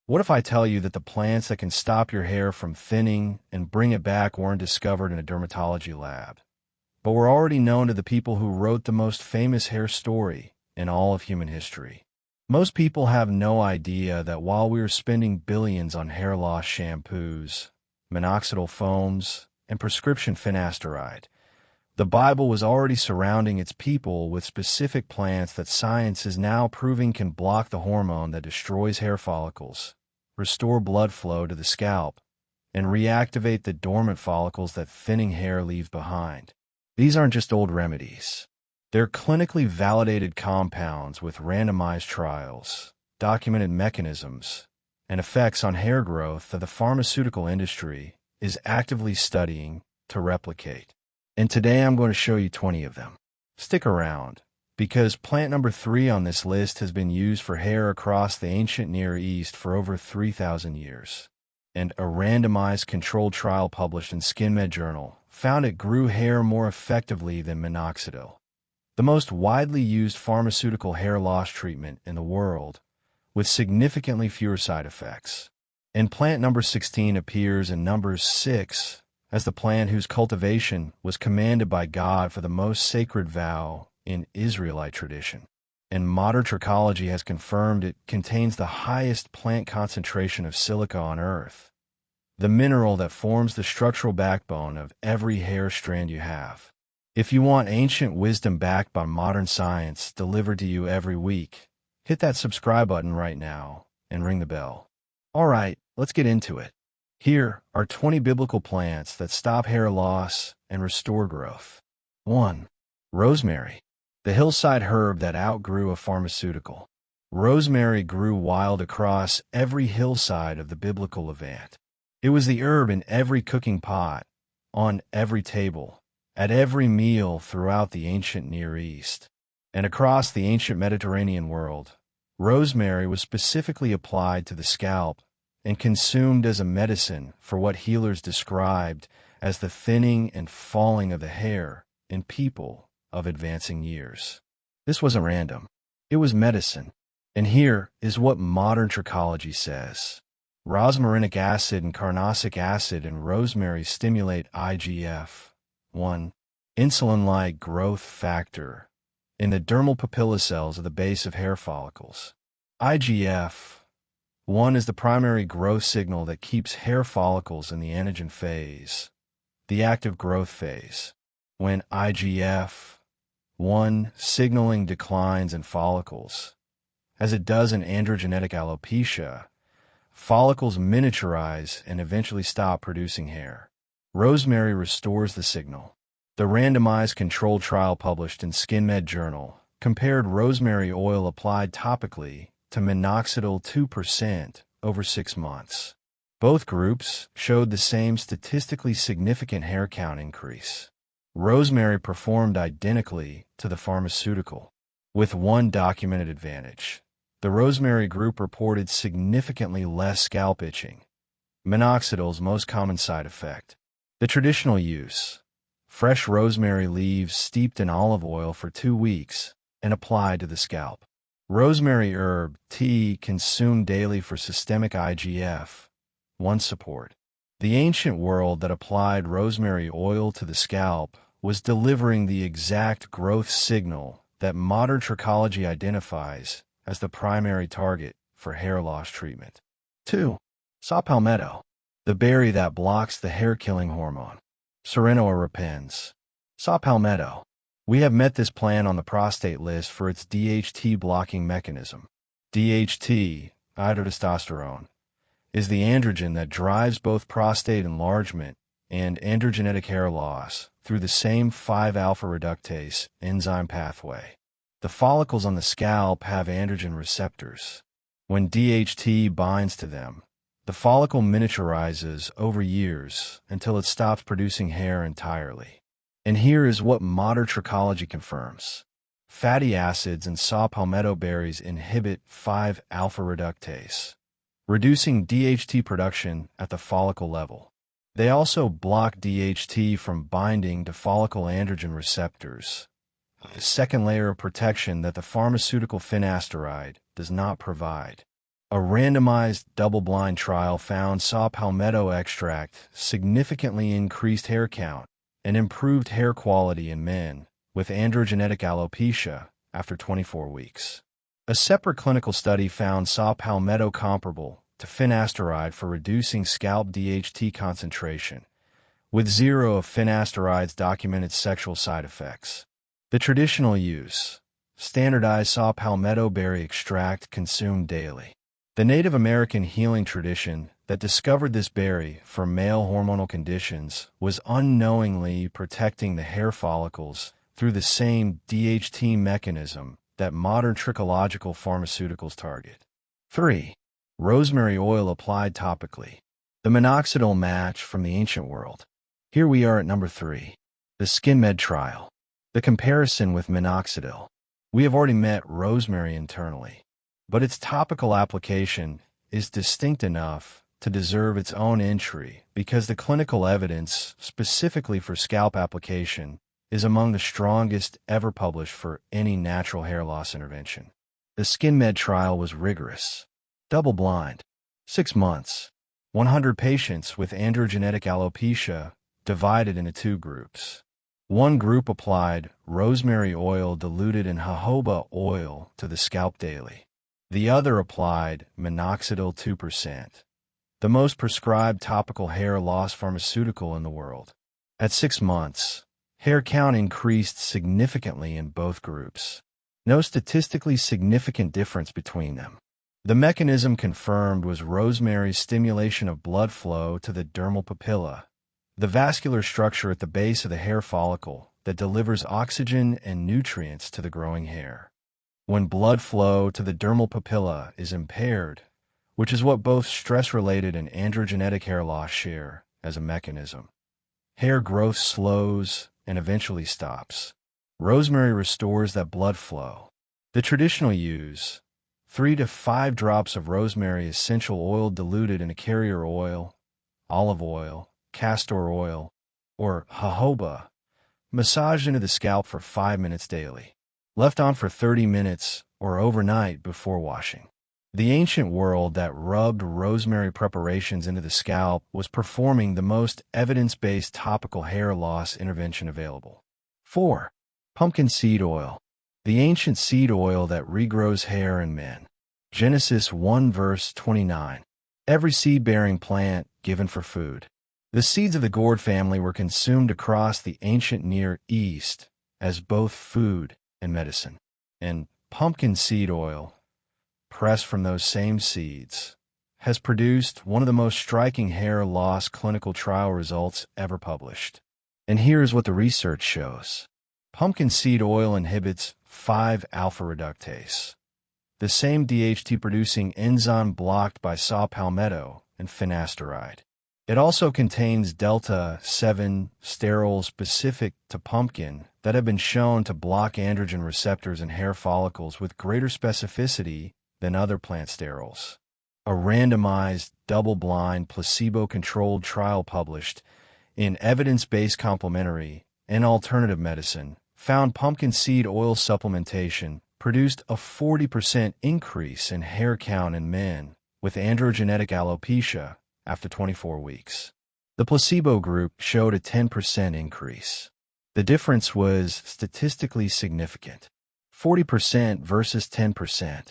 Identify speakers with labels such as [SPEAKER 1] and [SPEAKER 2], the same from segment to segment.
[SPEAKER 1] What if I tell you that the plants that can stop your hair from thinning and bring it back weren't discovered in a dermatology lab, but were already known to the people who wrote the most famous hair story in all of human history? Most people have no idea that while we are spending billions on hair loss shampoos, minoxidil foams, and prescription finasteride, the Bible was already surrounding its people with specific plants that science is now proving can block the hormone that destroys hair follicles, restore blood flow to the scalp, and reactivate the dormant follicles that thinning hair leaves behind. These aren't just old remedies. They're clinically validated compounds with randomized trials, documented mechanisms, and effects on hair growth that the pharmaceutical industry is actively studying to replicate. And today I'm going to show you 20 of them. Stick around, because plant number 3 on this list has been used for hair across the ancient Near East for over 3,000 years. And a randomized controlled trial published in SkinMed Journal found it grew hair more effectively than minoxidil, the most widely used pharmaceutical hair loss treatment in the world, with significantly fewer side effects. And plant number 16 appears in Numbers 6 as the plant whose cultivation was commanded by God for the most sacred vow in Israelite tradition. And modern trichology has confirmed it contains the highest plant concentration of silica on Earth, the mineral that forms the structural backbone of every hair strand you have. If you want ancient wisdom backed by modern science delivered to you every week, hit that subscribe button right now and ring the bell. All right, let's get into it. Here are 20 biblical plants that stop hair loss and restore growth. 1. Rosemary, the hillside herb that outgrew a pharmaceutical. Rosemary grew wild across every hillside of the biblical Levant. It was the herb in every cooking pot, on every table, at every meal throughout the ancient Near East. And across the ancient Mediterranean world, rosemary was specifically applied to the scalp and consumed as a medicine for what healers described as the thinning and falling of the hair in people of advancing years. This wasn't random. It was medicine. And here is what modern trichology says. Rosmarinic acid and carnosic acid in rosemary stimulate IGF-1, insulin-like growth factor, in the dermal papilla cells of the base of hair follicles. IGF-1 is the primary growth signal that keeps hair follicles in the anagen phase, the active growth phase. When IGF-1 signaling declines in follicles, as it does in androgenetic alopecia, follicles miniaturize and eventually stop producing hair. Rosemary restores the signal. The randomized controlled trial published in SkinMed Journal compared rosemary oil applied topically to minoxidil 2% over 6 months. Both groups showed the same statistically significant hair count increase. Rosemary performed identically to the pharmaceutical, with one documented advantage. The rosemary group reported significantly less scalp itching, minoxidil's most common side effect. The traditional use: fresh rosemary leaves steeped in olive oil for 2 weeks and applied to the scalp. Rosemary herb tea consumed daily for systemic IGF-1 support. The ancient world that applied rosemary oil to the scalp was delivering the exact growth signal that modern trichology identifies as the primary target for hair loss treatment. 2. Saw Palmetto, the berry that blocks the hair-killing hormone. Serenoa repens. Saw Palmetto. We have met this plant on the prostate list for its DHT blocking mechanism. DHT, iodotestosterone, is the androgen that drives both prostate enlargement and androgenetic hair loss through the same 5-alpha reductase enzyme pathway. The follicles on the scalp have androgen receptors. When DHT binds to them, the follicle miniaturizes over years until it stops producing hair entirely. And here is what modern trichology confirms. Fatty acids in saw palmetto berries inhibit 5-alpha reductase, reducing DHT production at the follicle level. They also block DHT from binding to follicle androgen receptors, a second layer of protection that the pharmaceutical finasteride does not provide. A randomized double-blind trial found Saw Palmetto extract significantly increased hair count and improved hair quality in men with androgenetic alopecia after 24 weeks. A separate clinical study found Saw Palmetto comparable to finasteride for reducing scalp DHT concentration, with 0 of finasteride's documented sexual side effects. The traditional use: standardized Saw Palmetto berry extract consumed daily. The Native American healing tradition that discovered this berry for male hormonal conditions was unknowingly protecting the hair follicles through the same DHT mechanism that modern trichological pharmaceuticals target. 3. Rosemary oil applied topically. The minoxidil match from the ancient world. Here we are at number 3. The SkinMed trial. The comparison with minoxidil. We have already met rosemary internally, but its topical application is distinct enough to deserve its own entry because the clinical evidence, specifically for scalp application, is among the strongest ever published for any natural hair loss intervention. The SkinMed trial was rigorous. Double-blind. 6 months. 100 patients with androgenetic alopecia divided into 2 groups. One group applied rosemary oil diluted in jojoba oil to the scalp daily. The other applied minoxidil 2%, the most prescribed topical hair loss pharmaceutical in the world. At 6 months, hair count increased significantly in both groups. No statistically significant difference between them. The mechanism confirmed was rosemary's stimulation of blood flow to the dermal papilla, the vascular structure at the base of the hair follicle that delivers oxygen and nutrients to the growing hair. When blood flow to the dermal papilla is impaired, which is what both stress-related and androgenetic hair loss share as a mechanism, hair growth slows and eventually stops. Rosemary restores that blood flow. The traditional use: 3 to 5 drops of rosemary essential oil diluted in a carrier oil, olive oil, castor oil, or jojoba, massaged into the scalp for 5 minutes daily. Left on for 30 minutes or overnight before washing. The ancient world that rubbed rosemary preparations into the scalp was performing the most evidence-based topical hair loss intervention available. 4. Pumpkin seed oil. The ancient seed oil that regrows hair in men. Genesis 1 verse 29. Every seed-bearing plant given for food. The seeds of the gourd family were consumed across the ancient Near East as both food and medicine. And pumpkin seed oil, pressed from those same seeds, has produced one of the most striking hair loss clinical trial results ever published. And here's what the research shows. Pumpkin seed oil inhibits 5-alpha reductase, the same DHT-producing enzyme blocked by Saw Palmetto and finasteride. It also contains delta-7 sterols specific to pumpkin that have been shown to block androgen receptors in hair follicles with greater specificity than other plant sterols. A randomized, double-blind, placebo-controlled trial published in Evidence-Based Complementary and Alternative Medicine found pumpkin seed oil supplementation produced a 40% increase in hair count in men with androgenetic alopecia after 24 weeks. The placebo group showed a 10% increase. The difference was statistically significant, 40% versus 10%.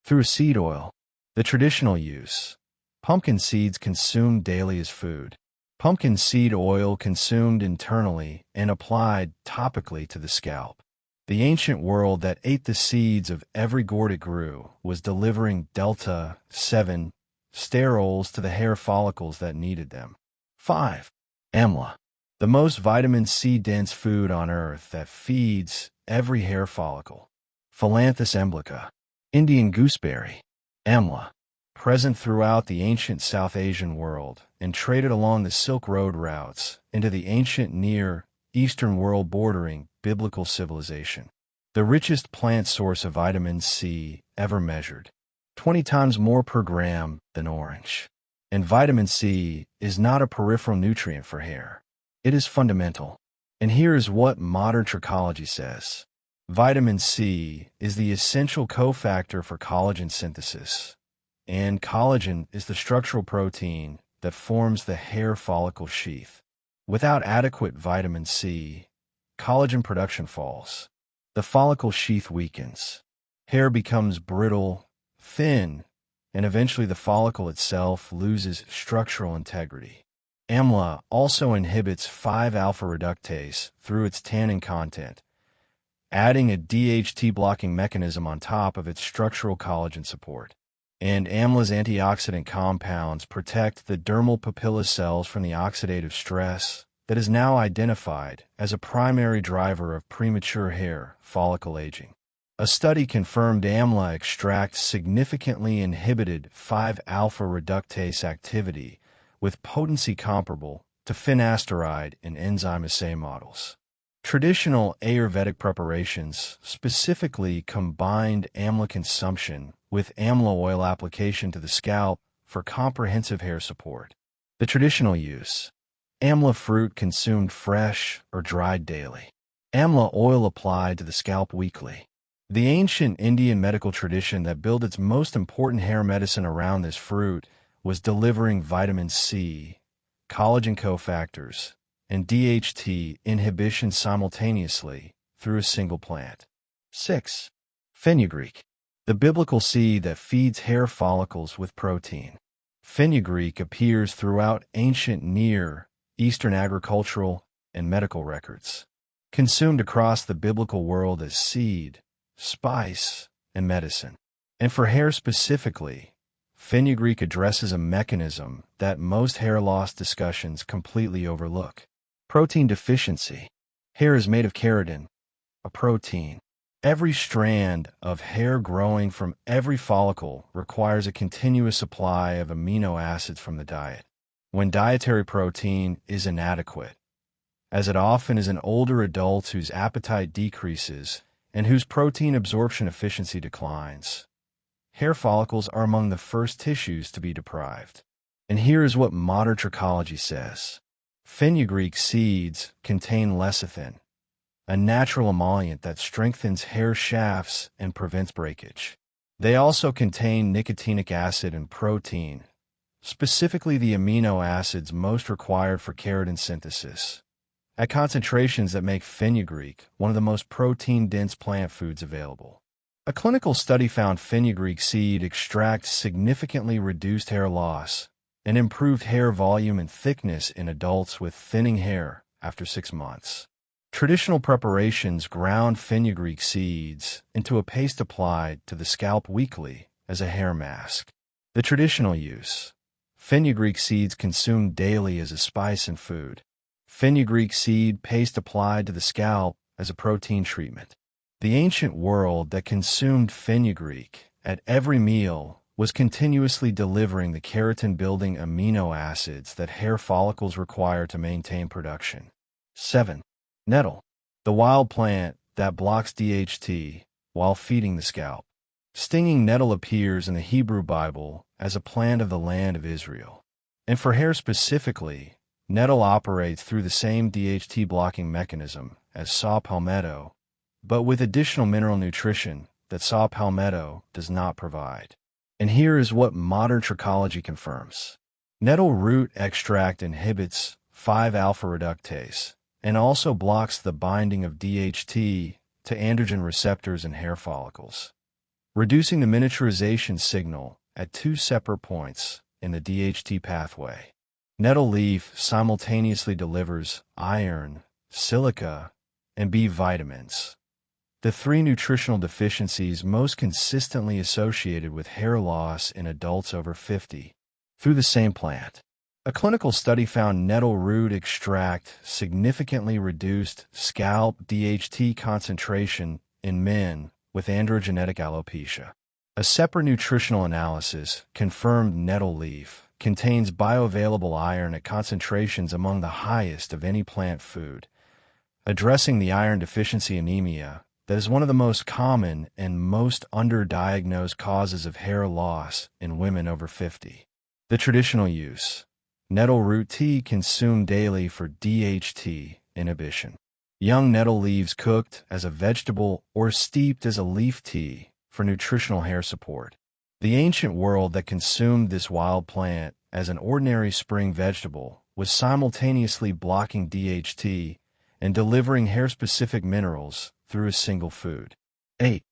[SPEAKER 1] Through seed oil, the traditional use: pumpkin seeds consumed daily as food. Pumpkin seed oil consumed internally and applied topically to the scalp. The ancient world that ate the seeds of every gourd it grew was delivering delta-7 sterols to the hair follicles that needed them. 5. Amla. The most vitamin C-dense food on earth that feeds every hair follicle. Philanthus emblica. Indian gooseberry. Amla. Present throughout the ancient South Asian world and traded along the Silk Road routes into the ancient Near Eastern world bordering biblical civilization. The richest plant source of vitamin C ever measured. 20 times more per gram than orange. And vitamin C is not a peripheral nutrient for hair. It is fundamental. And here is what modern trichology says. Vitamin C is the essential cofactor for collagen synthesis, and collagen is the structural protein that forms the hair follicle sheath. Without adequate vitamin C, collagen production falls. The follicle sheath weakens. Hair becomes brittle, thin, and eventually the follicle itself loses structural integrity. Amla also inhibits 5-alpha reductase through its tannin content, adding a DHT-blocking mechanism on top of its structural collagen support. And Amla's antioxidant compounds protect the dermal papilla cells from the oxidative stress that is now identified as a primary driver of premature hair follicle aging. A study confirmed Amla extract significantly inhibited 5-alpha reductase activity with potency comparable to finasteride in enzyme assay models. Traditional Ayurvedic preparations specifically combined Amla consumption with Amla oil application to the scalp for comprehensive hair support. The traditional use: Amla fruit consumed fresh or dried daily. Amla oil applied to the scalp weekly. The ancient Indian medical tradition that built its most important hair medicine around this fruit was delivering vitamin C, collagen cofactors, and DHT inhibition simultaneously through a single plant. 6. Fenugreek, the biblical seed that feeds hair follicles with protein. Fenugreek appears throughout ancient Near Eastern agricultural and medical records, consumed across the biblical world as seed, spice, and medicine. And for hair specifically, fenugreek addresses a mechanism that most hair loss discussions completely overlook: protein deficiency. Hair is made of keratin, a protein. Every strand of hair growing from every follicle requires a continuous supply of amino acids from the diet. When dietary protein is inadequate, as it often is in older adults whose appetite decreases and whose protein absorption efficiency declines, hair follicles are among the first tissues to be deprived. And here is what modern trichology says. Fenugreek seeds contain lecithin, a natural emollient that strengthens hair shafts and prevents breakage. They also contain nicotinic acid and protein, specifically the amino acids most required for keratin synthesis, at concentrations that make fenugreek one of the most protein-dense plant foods available. A clinical study found fenugreek seed extract significantly reduced hair loss and improved hair volume and thickness in adults with thinning hair after 6 months. Traditional preparations ground fenugreek seeds into a paste applied to the scalp weekly as a hair mask. The traditional use: fenugreek seeds consumed daily as a spice and food. Fenugreek seed paste applied to the scalp as a protein treatment. The ancient world that consumed fenugreek at every meal was continuously delivering the keratin-building amino acids that hair follicles require to maintain production. 7. Nettle, the wild plant that blocks DHT while feeding the scalp. Stinging nettle appears in the Hebrew Bible as a plant of the land of Israel. And for hair specifically, nettle operates through the same DHT blocking mechanism as Saw Palmetto, but with additional mineral nutrition that Saw Palmetto does not provide. And here is what modern trichology confirms. Nettle root extract inhibits 5-alpha reductase and also blocks the binding of DHT to androgen receptors in hair follicles, reducing the miniaturization signal at 2 separate points in the DHT pathway. Nettle leaf simultaneously delivers iron, silica, and B vitamins, the 3 nutritional deficiencies most consistently associated with hair loss in adults over 50, through the same plant. A clinical study found nettle root extract significantly reduced scalp DHT concentration in men with androgenetic alopecia. A separate nutritional analysis confirmed nettle leaf contains bioavailable iron at concentrations among the highest of any plant food, addressing the iron deficiency anemia that is one of the most common and most underdiagnosed causes of hair loss in women over 50. The traditional use: nettle root tea consumed daily for DHT inhibition. Young nettle leaves cooked as a vegetable or steeped as a leaf tea for nutritional hair support. The ancient world that consumed this wild plant as an ordinary spring vegetable was simultaneously blocking DHT and delivering hair-specific minerals through a single food. 8.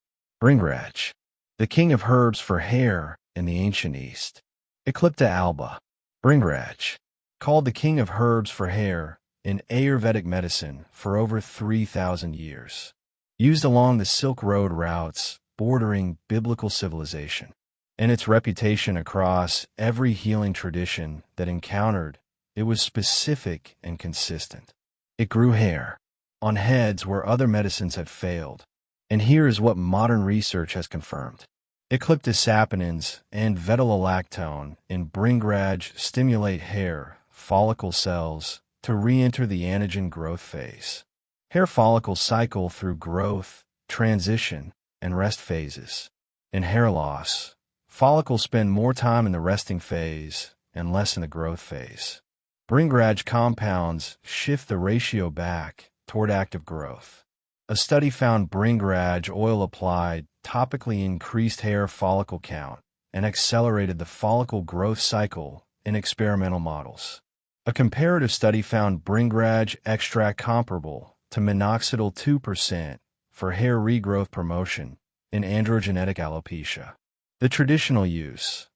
[SPEAKER 1] Bhringraj, the king of herbs for hair in the ancient East. Eclipta alba. Bhringraj, called the king of herbs for hair in Ayurvedic medicine for over 3,000 years. Used along the Silk Road routes bordering biblical civilization, and its reputation across every healing tradition that encountered it was specific and consistent. It grew hair on heads where other medicines had failed, and here is what modern research has confirmed. Ecliptus saponins and vetolactone in Bhringraj stimulate hair follicle cells to re-enter the Anagen growth phase. Hair follicles cycle through growth, transition, and rest phases. In hair loss, follicles spend more time in the resting phase and less in the growth phase. Bhringraj compounds shift the ratio back toward active growth. A study found Bhringraj oil applied topically increased hair follicle count and accelerated the follicle growth cycle in experimental models. A comparative study found Bhringraj extract comparable to minoxidil 2% for hair regrowth promotion in androgenetic alopecia. The traditional use: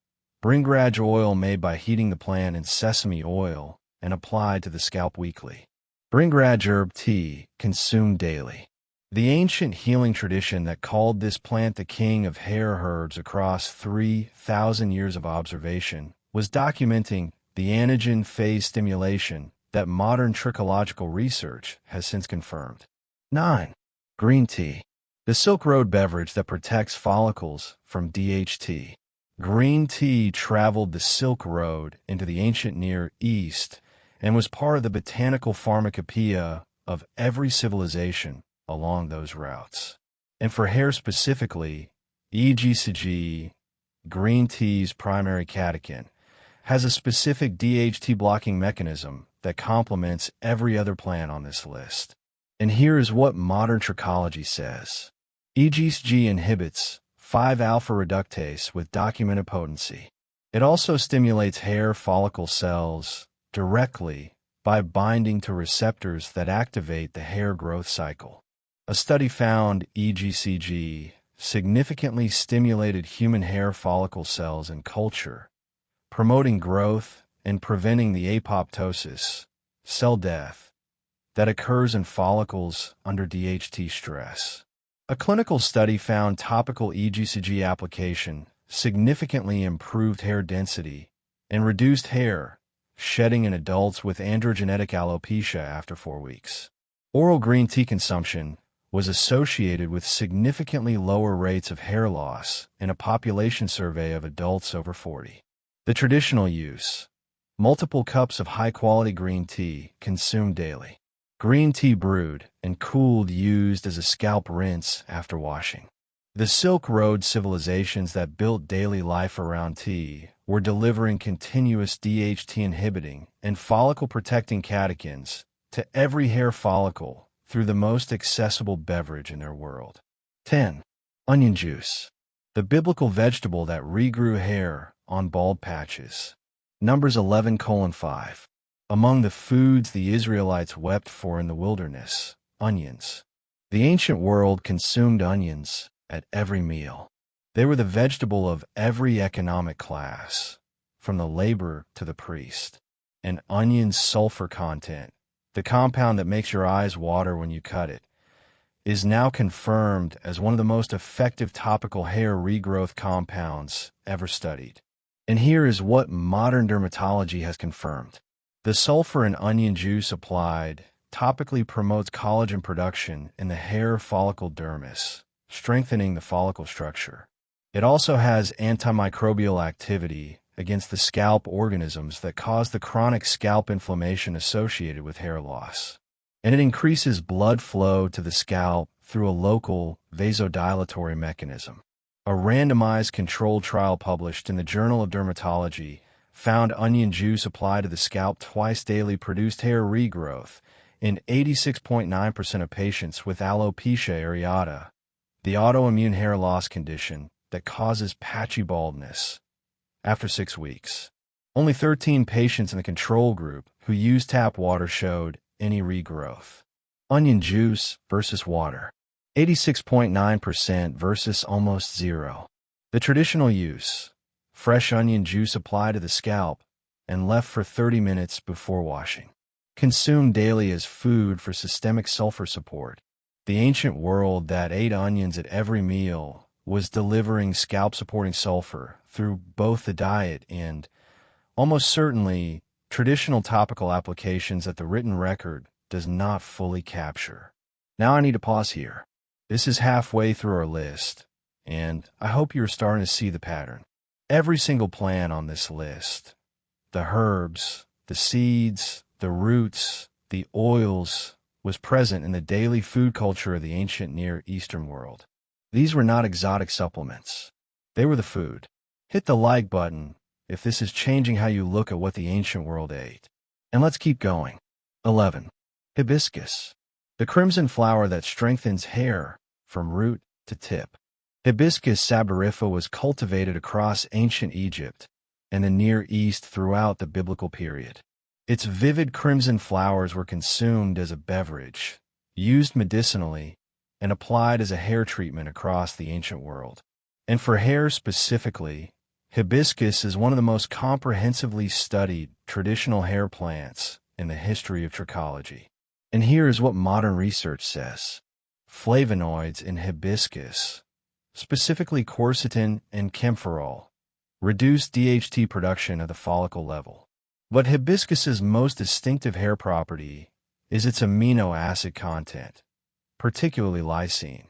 [SPEAKER 1] Bhringraj oil made by heating the plant in sesame oil and applied to the scalp weekly. Bhringraj herb tea consumed daily. The ancient healing tradition that called this plant the king of hair herbs across 3,000 years of observation was documenting the Anagen phase stimulation that modern trichological research has since confirmed. 9. Green tea, the Silk Road beverage that protects follicles from DHT. Green tea traveled the Silk Road into the ancient Near East and was part of the botanical pharmacopoeia of every civilization along those routes. And for hair specifically, EGCG, green tea's primary catechin, has a specific DHT blocking mechanism that complements every other plant on this list. And here is what modern trichology says. EGCG inhibits 5-alpha reductase with documented potency. It also stimulates hair follicle cells directly by binding to receptors that activate the hair growth cycle. A study found EGCG significantly stimulated human hair follicle cells in culture, promoting growth and preventing the apoptosis, cell death, that occurs in follicles under DHT stress. A clinical study found topical EGCG application significantly improved hair density and reduced hair shedding in adults with androgenetic alopecia after 4 weeks. Oral green tea consumption was associated with significantly lower rates of hair loss in a population survey of adults over 40. The traditional use: multiple cups of high-quality green tea consumed daily. Green tea brewed and cooled used as a scalp rinse after washing. The Silk Road civilizations that built daily life around tea were delivering continuous DHT inhibiting and follicle protecting catechins to every hair follicle through the most accessible beverage in their world. 10. Onion juice, the biblical vegetable that regrew hair on bald patches. Numbers 11:5. Among the foods the Israelites wept for in the wilderness, onions. The ancient world consumed onions at every meal. They were the vegetable of every economic class, from the laborer to the priest. An onion's sulfur content, the compound that makes your eyes water when you cut it, is now confirmed as one of the most effective topical hair regrowth compounds ever studied. And here is what modern dermatology has confirmed. The sulfur in onion juice applied topically promotes collagen production in the hair follicle dermis, strengthening the follicle structure. It also has antimicrobial activity against the scalp organisms that cause the chronic scalp inflammation associated with hair loss. And it increases blood flow to the scalp through a local vasodilatory mechanism. A randomized controlled trial published in the Journal of Dermatology found onion juice applied to the scalp twice daily produced hair regrowth in 86.9% of patients with alopecia areata, the autoimmune hair loss condition that causes patchy baldness. After 6 weeks, only 13 patients in the control group who used tap water showed any regrowth. Onion juice versus water. 86.9% versus almost zero. The traditional use. Fresh onion juice applied to the scalp and left for 30 minutes before washing. Consumed daily as food for systemic sulfur support. The ancient world that ate onions at every meal was delivering scalp-supporting sulfur through both the diet and, almost certainly, traditional topical applications that the written record does not fully capture. Now I need to pause here. This is halfway through our list, and I hope you're starting to see the pattern. Every single plant on this list, the herbs, the seeds, the roots, the oils, was present in the daily food culture of the ancient Near Eastern world. These were not exotic supplements. They were the food. Hit the like button if this is changing how you look at what the ancient world ate. And let's keep going. 11. Hibiscus. The crimson flower that strengthens hair from root to tip. Hibiscus sabarifa was cultivated across ancient Egypt and the Near East throughout the biblical period. Its vivid crimson flowers were consumed as a beverage, used medicinally, and applied as a hair treatment across the ancient world. And for hair specifically, hibiscus is one of the most comprehensively studied traditional hair plants in the history of trichology. And here is what modern research says. Flavonoids in hibiscus, specifically quercetin and camphorol, reduce DHT production at the follicle level. But hibiscus's most distinctive hair property is its amino acid content, particularly lysine,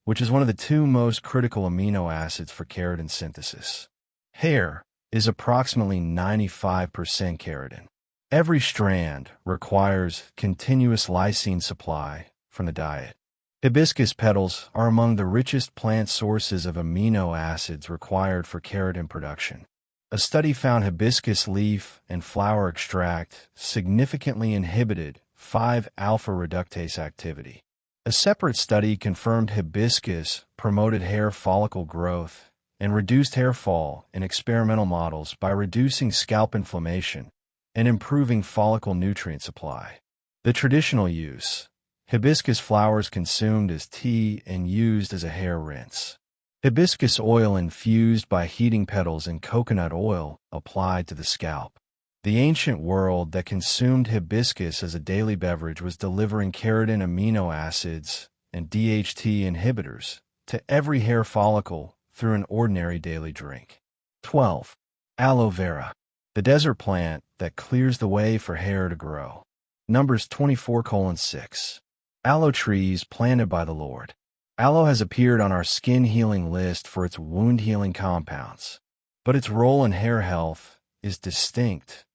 [SPEAKER 1] which is one of the 2 most critical amino acids for keratin synthesis. Hair is approximately 95% keratin. Every strand requires continuous lysine supply from the diet. Hibiscus petals are among the richest plant sources of amino acids required for keratin production. A study found hibiscus leaf and flower extract significantly inhibited 5-alpha reductase activity. A separate study confirmed hibiscus promoted hair follicle growth and reduced hair fall in experimental models by reducing scalp inflammation and improving follicle nutrient supply. The traditional use. Hibiscus flowers consumed as tea and used as a hair rinse. Hibiscus oil infused by heating petals in coconut oil applied to the scalp. The ancient world that consumed hibiscus as a daily beverage was delivering keratin amino acids and DHT inhibitors to every hair follicle through an ordinary daily drink. 12. Aloe Vera. The desert plant that clears the way for hair to grow. Numbers 24:6. Aloe trees planted by the Lord. Aloe has appeared on our skin healing list for its wound healing compounds, but its role in hair health is distinct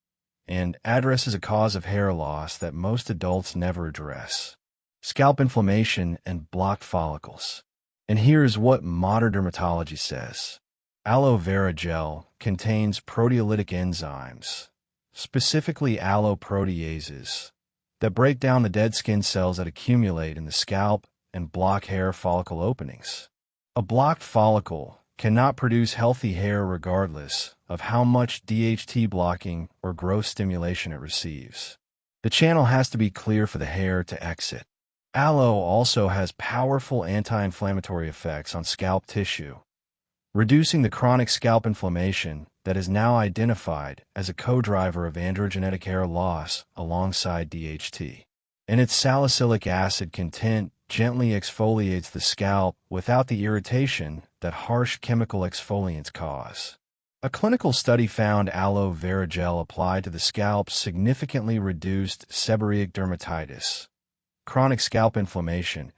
[SPEAKER 1] and addresses a cause of hair loss that most adults never address: scalp inflammation and blocked follicles. And here's what modern dermatology says. Aloe vera gel contains proteolytic enzymes, specifically aloe proteases, that break down the dead skin cells that accumulate in the scalp and block hair follicle openings. A blocked follicle cannot produce healthy hair regardless of how much DHT blocking or growth stimulation it receives. The channel has to be clear for the hair to exit. Aloe also has powerful anti-inflammatory effects on scalp tissue, reducing the chronic scalp inflammation that is now identified as a co-driver of androgenetic hair loss alongside DHT. And its salicylic acid content gently exfoliates the scalp without the irritation that harsh chemical exfoliants cause. A clinical study found aloe vera gel applied to the scalp significantly reduced seborrheic dermatitis, chronic scalp inflammation,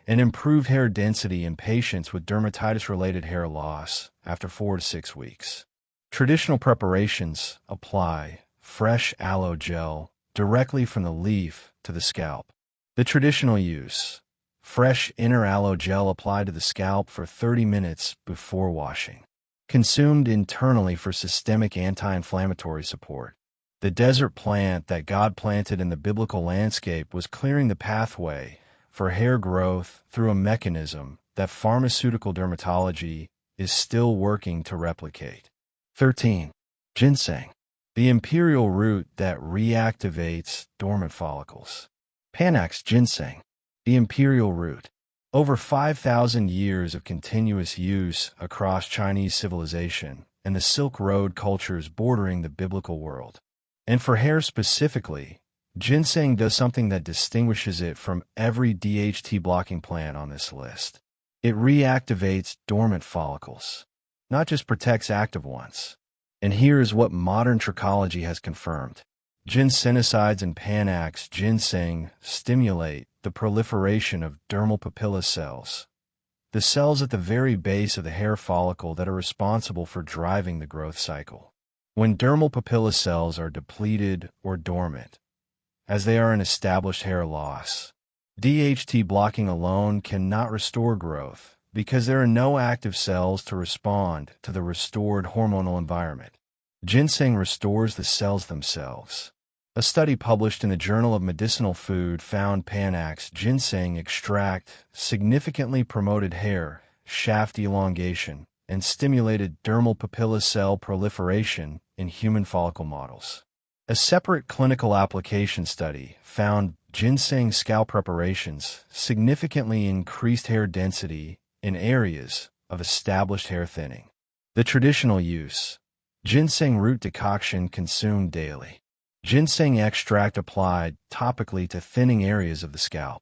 [SPEAKER 1] and improved hair density in patients with dermatitis-related hair loss after 4 to 6 weeks. Traditional preparations apply fresh aloe gel directly from the leaf to the scalp. The traditional use. Fresh inner aloe gel applied to the scalp for 30 minutes before washing. Consumed internally for systemic anti-inflammatory support. The desert plant that God planted in the biblical landscape was clearing the pathway for hair growth through a mechanism that pharmaceutical dermatology is still working to replicate. 13. Ginseng, the imperial root that reactivates dormant follicles. Panax ginseng, the imperial root. Over 5,000 years of continuous use across Chinese civilization and the Silk Road cultures bordering the biblical world. And for hair specifically, ginseng does something that distinguishes it from every DHT-blocking plant on this list. It reactivates dormant follicles, not just protects active ones. And here's what modern trichology has confirmed. Ginsenosides and Panax ginseng stimulate the proliferation of dermal papilla cells, the cells at the very base of the hair follicle that are responsible for driving the growth cycle. When dermal papilla cells are depleted or dormant, as they are in established hair loss, DHT blocking alone cannot restore growth because there are no active cells to respond to the restored hormonal environment. Ginseng restores the cells themselves. A study published in the Journal of Medicinal Food found Panax ginseng extract significantly promoted hair shaft elongation and stimulated dermal papilla cell proliferation in human follicle models. A separate clinical application study found ginseng scalp preparations significantly increased hair density in areas of established hair thinning. The traditional use: ginseng root decoction consumed daily. Ginseng extract applied topically to thinning areas of the scalp.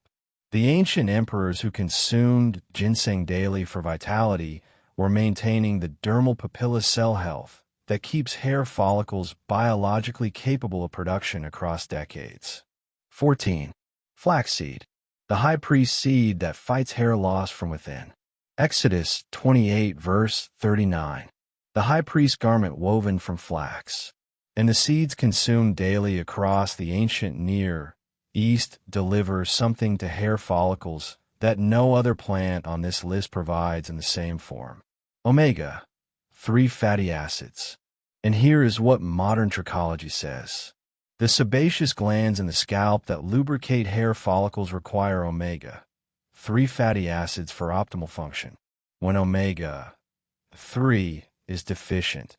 [SPEAKER 1] The ancient emperors who consumed ginseng daily for vitality were maintaining the dermal papilla cell health that keeps hair follicles biologically capable of production across decades. 14. Flaxseed, the high priest seed that fights hair loss from within. Exodus 28 verse 39. The high priest garment woven from flax, and the seeds consumed daily across the ancient Near East deliver something to hair follicles that no other plant on this list provides in the same form. Omega-3 fatty acids. And here is what modern trichology says. The sebaceous glands in the scalp that lubricate hair follicles require omega-3 fatty acids for optimal function. When omega-3 is deficient,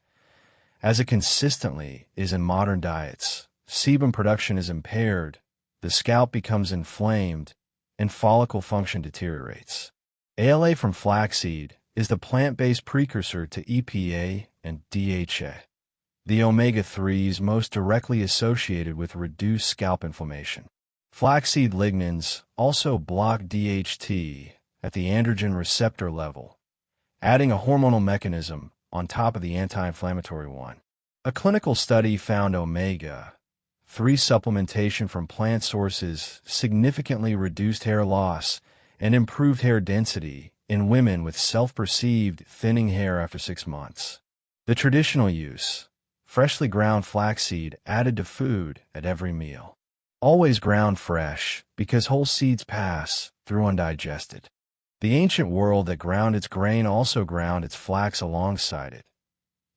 [SPEAKER 1] as it consistently is in modern diets, sebum production is impaired, the scalp becomes inflamed, and follicle function deteriorates. ALA from flaxseed is the plant-based precursor to EPA and DHA, the omega-3s most directly associated with reduced scalp inflammation. Flaxseed lignans also block DHT at the androgen receptor level, adding a hormonal mechanism on top of the anti-inflammatory one. A clinical study found omega-3 supplementation from plant sources significantly reduced hair loss and improved hair density in women with self-perceived thinning hair after 6 months. The traditional use: freshly ground flaxseed added to food at every meal. Always ground fresh because whole seeds pass through undigested. The ancient world that ground its grain also ground its flax alongside it,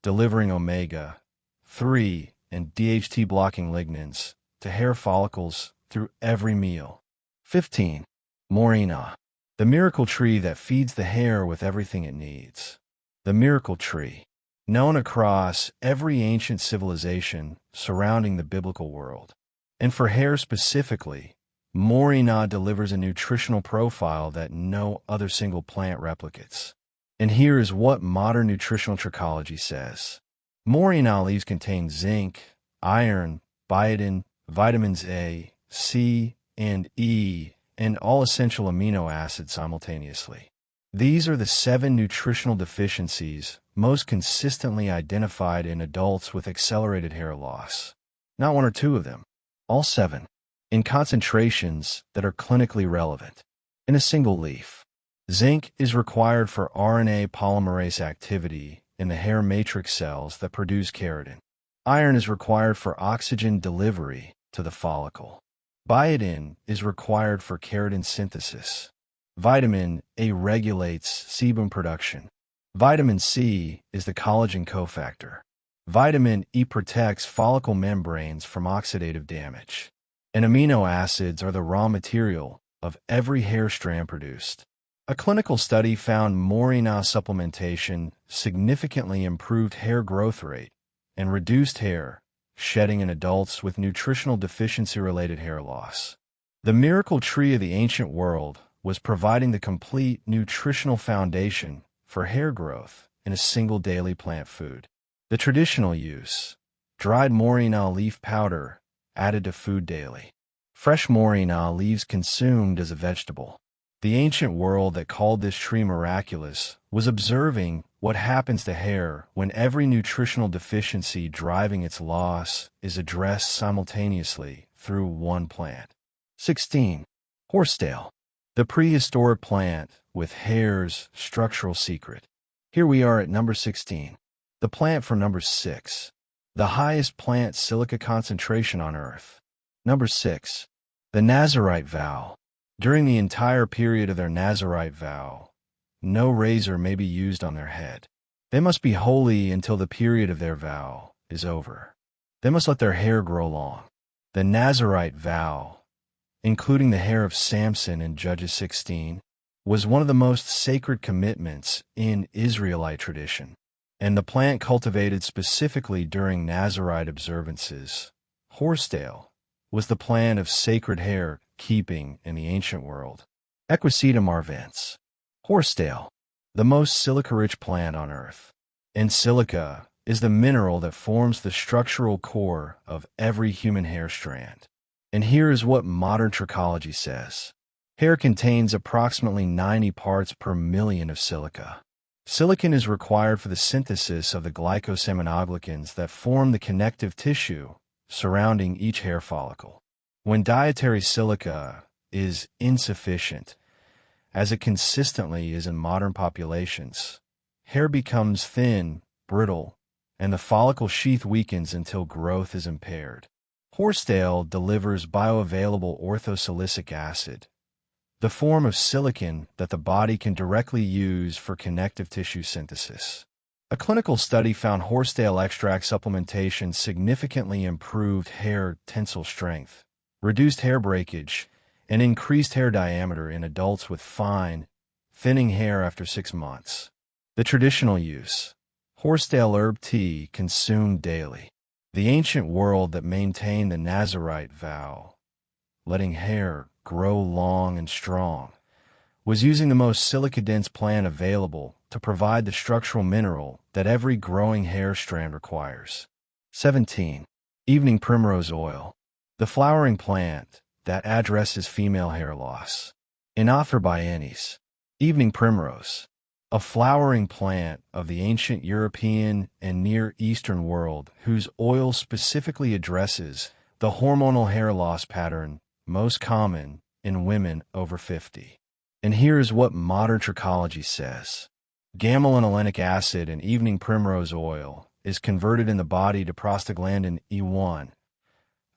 [SPEAKER 1] delivering omega-3 and DHT-blocking lignans to hair follicles through every meal. 15. Moringa, the miracle tree that feeds the hair with everything it needs. The miracle tree, known across every ancient civilization surrounding the biblical world. And for hair specifically, Moringa delivers a nutritional profile that no other single plant replicates. And here is what modern nutritional trichology says. Moringa leaves contain zinc, iron, biotin, vitamins A, C, and E, and all essential amino acids simultaneously. These are the 7 nutritional deficiencies most consistently identified in adults with accelerated hair loss. Not 1 or 2 of them, all 7. In concentrations that are clinically relevant. In a single leaf, zinc is required for RNA polymerase activity in the hair matrix cells that produce keratin. Iron is required for oxygen delivery to the follicle. Biotin is required for keratin synthesis. Vitamin A regulates sebum production. Vitamin C is the collagen cofactor. Vitamin E protects follicle membranes from oxidative damage. And amino acids are the raw material of every hair strand produced. A clinical study found morina supplementation significantly improved hair growth rate and reduced hair shedding in adults with nutritional deficiency-related hair loss. The miracle tree of the ancient world was providing the complete nutritional foundation for hair growth in a single daily plant food. The traditional use: dried morina leaf powder added to food daily. Fresh morina leaves consumed as a vegetable. The ancient world that called this tree miraculous was observing what happens to hair when every nutritional deficiency driving its loss is addressed simultaneously through one plant. 16. Horsetail, the prehistoric plant with hair's structural secret. Here we are at number 16. The plant from number 6. The highest plant silica concentration on Earth. Number 6. The Nazarite vow. During the entire period of their Nazarite vow, no razor may be used on their head. They must be holy until the period of their vow is over. They must let their hair grow long. The Nazarite vow, including the hair of Samson in Judges 16, was one of the most sacred commitments in Israelite tradition, and the plant cultivated specifically during Nazarite observances. Horsetail was the plant of sacred hair keeping in the ancient world. Equisetum arvens. Horsetail, the most silica-rich plant on Earth. And silica is the mineral that forms the structural core of every human hair strand. And here is what modern trichology says. Hair contains approximately 90 parts per million of silica. Silicon is required for the synthesis of the glycosaminoglycans that form the connective tissue surrounding each hair follicle. When dietary silica is insufficient, as it consistently is in modern populations, hair becomes thin, brittle, and the follicle sheath weakens until growth is impaired. Horsetail delivers bioavailable orthosilicic acid, the form of silicon that the body can directly use for connective tissue synthesis. A clinical study found horsetail extract supplementation significantly improved hair tensile strength, reduced hair breakage, and increased hair diameter in adults with fine, thinning hair after 6 months. The traditional use: horsetail herb tea consumed daily. The ancient world that maintained the Nazarite vow, letting hair grow long and strong, was using the most silica-dense plant available to provide the structural mineral that every growing hair strand requires. 17. Evening Primrose Oil, the flowering plant that addresses female hair loss. An author by Annis. Evening Primrose, a flowering plant of the ancient European and Near Eastern world whose oil specifically addresses the hormonal hair loss pattern most common in women over 50. And here's what modern trichology says. Gamma-linolenic acid in evening primrose oil is converted in the body to prostaglandin E1,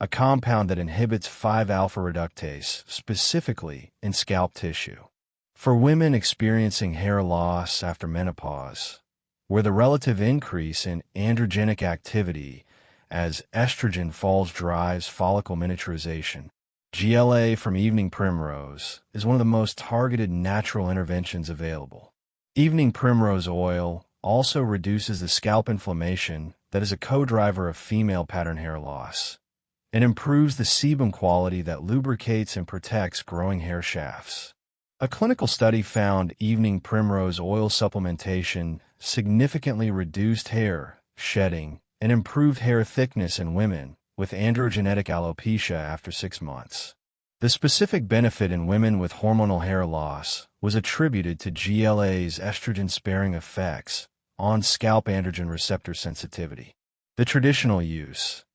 [SPEAKER 1] a compound that inhibits 5-alpha reductase, specifically in scalp tissue. For women experiencing hair loss after menopause, where the relative increase in androgenic activity as estrogen falls drives follicle miniaturization, GLA from evening primrose is one of the most targeted natural interventions available. Evening primrose oil also reduces the scalp inflammation that is a co-driver of female pattern hair loss. It improves the sebum quality that lubricates and protects growing hair shafts. A clinical study found evening primrose oil supplementation significantly reduced hair shedding and improved hair thickness in women with androgenetic alopecia after 6 months. The specific benefit in women with hormonal hair loss was attributed to GLA's estrogen-sparing effects on scalp androgen receptor sensitivity. The traditional use: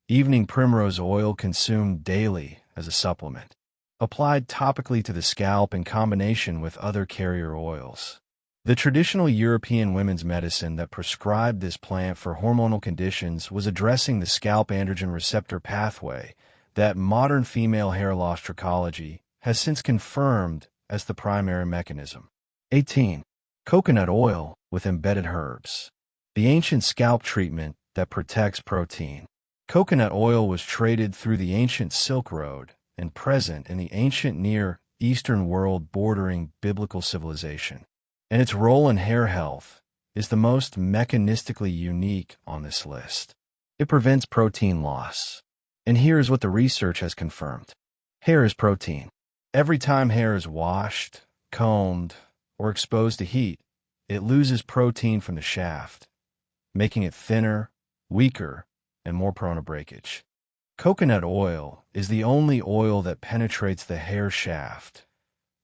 [SPEAKER 1] evening primrose oil consumed daily as a supplement, applied topically to the scalp in combination with other carrier oils. The traditional European women's medicine that prescribed this plant for hormonal conditions was addressing the scalp androgen receptor pathway that modern female hair loss trichology has since confirmed as the primary mechanism. 18. Coconut oil with embedded herbs, the ancient scalp treatment that protects protein. Coconut oil was traded through the ancient Silk Road and present in the ancient Near Eastern world bordering biblical civilization. And its role in hair health is the most mechanistically unique on this list. It prevents protein loss. And here's what the research has confirmed. Hair is protein. Every time hair is washed, combed, or exposed to heat, it loses protein from the shaft, making it thinner, weaker, and more prone to breakage. Coconut oil is the only oil that penetrates the hair shaft,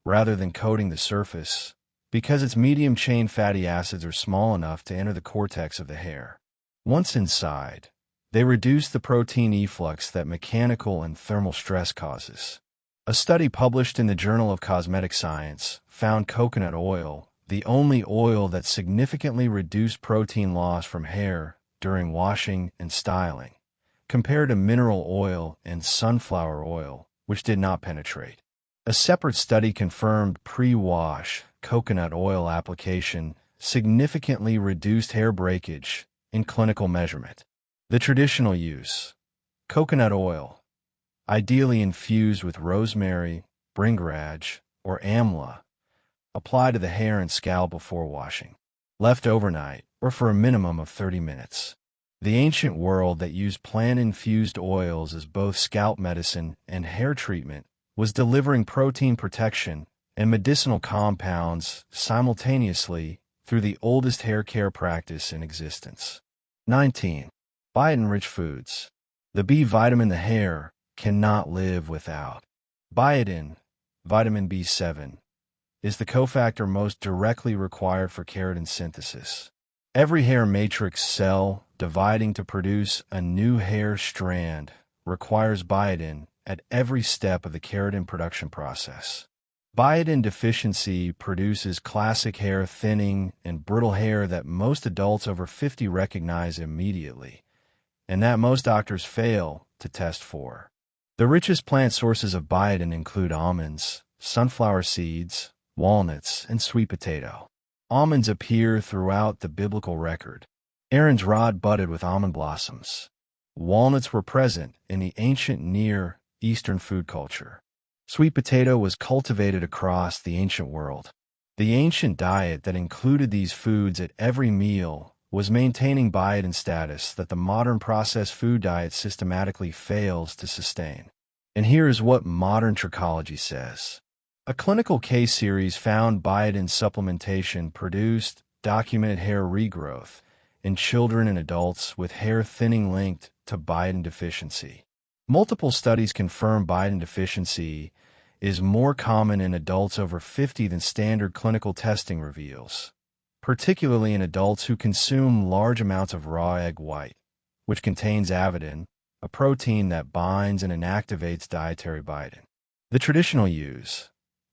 [SPEAKER 1] rather than coating the surface, because its medium-chain fatty acids are small enough to enter the cortex of the hair. Once inside, they reduce the protein efflux that mechanical and thermal stress causes. A study published in the Journal of Cosmetic Science found coconut oil the only oil that significantly reduced protein loss from hair during washing and styling, compared to mineral oil and sunflower oil, which did not penetrate. A separate study confirmed pre-wash coconut oil application significantly reduced hair breakage in clinical measurement. The traditional use: coconut oil, ideally infused with rosemary, Bhringraj, or Amla, apply to the hair and scalp before washing, left overnight or for a minimum of 30 minutes. The ancient world that used plant-infused oils as both scalp medicine and hair treatment was delivering protein protection and medicinal compounds simultaneously through the oldest hair care practice in existence. 19. Biotin-Rich Foods. The B vitamin the hair cannot live without. Biotin, vitamin B7, is the cofactor most directly required for keratin synthesis. Every hair matrix cell dividing to produce a new hair strand requires biotin at every step of the keratin production process. Biotin deficiency produces classic hair thinning and brittle hair that most adults over 50 recognize immediately, and that most doctors fail to test for. The richest plant sources of biotin include almonds, sunflower seeds, walnuts, and sweet potato. Almonds appear throughout the biblical record. Aaron's rod budded with almond blossoms. Walnuts were present in the ancient Near Eastern food culture. Sweet potato was cultivated across the ancient world. The ancient diet that included these foods at every meal was maintaining biotin status that the modern processed food diet systematically fails to sustain. And here is what modern trichology says. A clinical case series found biotin supplementation produced documented hair regrowth in children and adults with hair thinning linked to biotin deficiency. Multiple studies confirm biotin deficiency is more common in adults over 50 than standard clinical testing reveals, particularly in adults who consume large amounts of raw egg white, which contains avidin, a protein that binds and inactivates dietary biotin. The traditional use: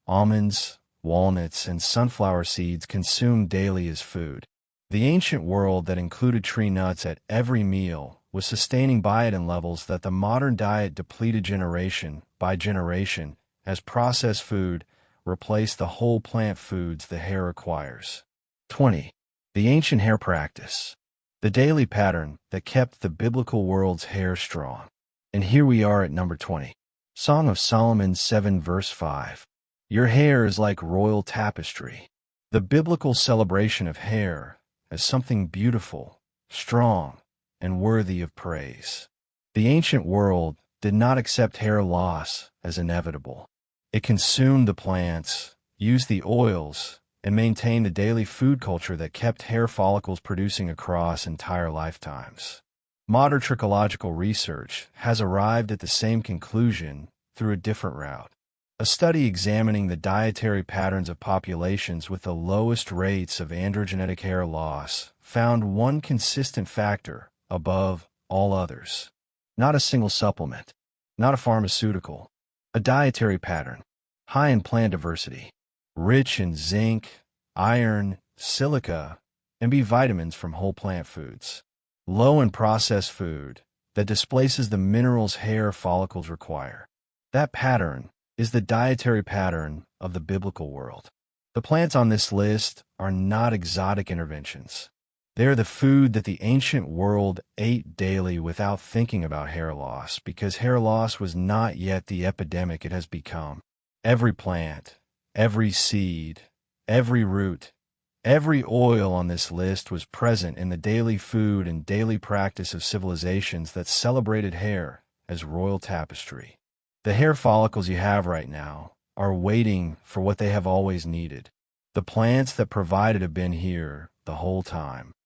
[SPEAKER 1] almonds, walnuts, and sunflower seeds consumed daily as food. The ancient world that included tree nuts at every meal was sustaining biotin levels that the modern diet depleted generation by generation as processed food replaced the whole plant foods the hair requires. 20. The ancient hair practice. The daily pattern that kept the biblical world's hair strong. And here we are at number 20. Song of Solomon 7 verse 5. Your hair is like royal tapestry. The biblical celebration of hair as something beautiful, strong, and worthy of praise. The ancient world did not accept hair loss as inevitable. It consumed the plants, used the oils, and maintained a daily food culture that kept hair follicles producing across entire lifetimes. Modern trichological research has arrived at the same conclusion through a different route. A study examining the dietary patterns of populations with the lowest rates of androgenetic hair loss found one consistent factor above all others. Not a single supplement, not a pharmaceutical, a dietary pattern, high in plant diversity, rich in zinc, iron, silica, and B vitamins from whole plant foods, low in processed food that displaces the minerals hair follicles require. That pattern is the dietary pattern of the biblical world. The plants on this list are not exotic interventions. They are the food that the ancient world ate daily without thinking about hair loss, because hair loss was not yet the epidemic it has become. Every plant, every seed, every root, every oil on this list was present in the daily food and daily practice of civilizations that celebrated hair as royal tapestry. The hair follicles you have right now are waiting for what they have always needed. The plants that provide it have been here the whole time.